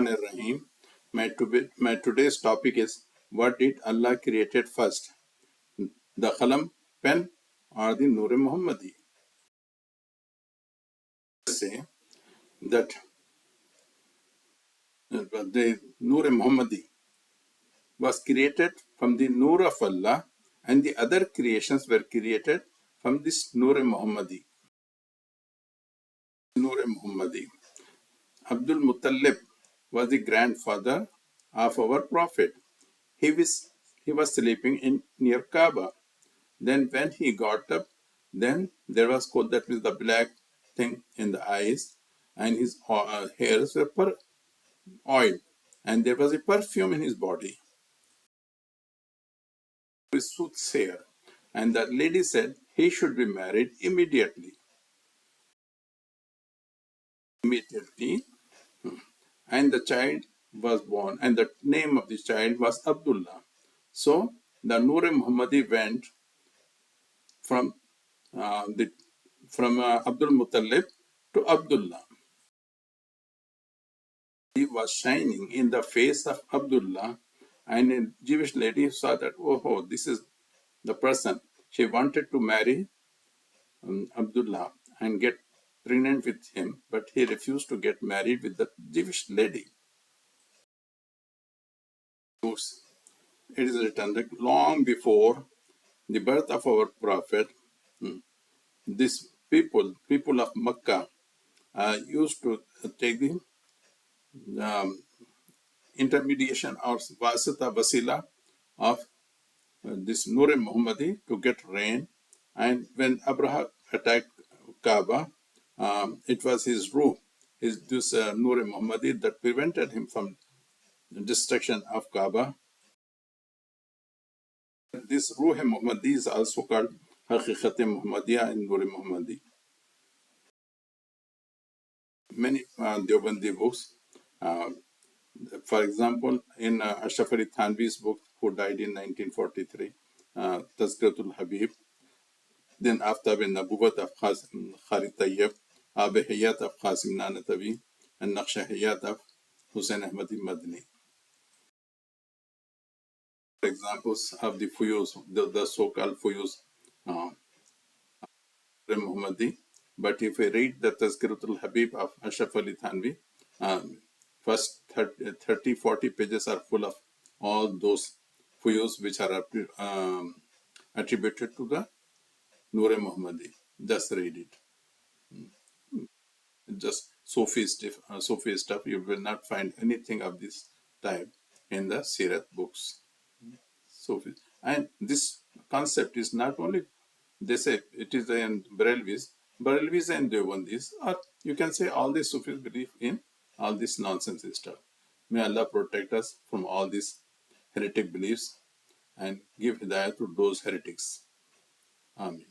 Rahim. My today's topic is, what did Allah created first, the Qalam, pen, or the Noor Muhammadi? Say that the Noor Muhammadi was created from the Noor of Allah, and the other creations were created from this Noor Muhammadi. Noor Muhammadi. Abdul Muttalib was the grandfather of our Prophet. He was sleeping near Kaaba. Then when he got up, then there was that with the black thing in the eyes, and his hairs were oil, and there was a perfume in his body. He was soothsayer, and the lady said he should be married immediately. Immediately, and the child was born, and the name of the child was Abdullah. So the Nur Muhammadi went from uh, the Abdul Muttalib to Abdullah. He was shining in the face of Abdullah, and a Jewish lady saw that, oh, this is the person. She wanted to marry Abdullah and get pregnant with him, but he refused to get married with the Jewish lady. It is written that long before the birth of our Prophet, these people of Makkah, used to take the intermediation or wasila of this Nur Muhammadi to get rain. And when Abraha attacked Kaaba, it was his ruh, this Nur Muhammadi, that prevented him from destruction of Kaaba. This Ruh Muhammadi is also called Hakeem-ul-ummat and Noor Muhammadi. Many Deobandi books, for example, in Asharaf Thanvi's book, who died in 1943, Tazkiratul Habib. Then after the Nabuwat of Khalid Tayyib, Ab Hayat of Qasim Nanatawi, and Naqsha Hayat of Hussein Ahmadi Madni. Examples of the Fuyuz, the so-called Fuyuz Muhammadi. But if we read the Tazkiratul Habib of Ashraf Ali Thanvi, first 30-40 pages are full of all those Fuyuz which are attributed to the Noor Muhammadi. Just read it. Just Sufi stuff. You will not find anything of this type in the Sirat books. Sufi. And this concept is not only, they say it is in Barelvis and Deobandis, or you can say all the Sufis believe in all this nonsense stuff. May Allah protect us from all these heretic beliefs and give hidayah to those heretics. Amen.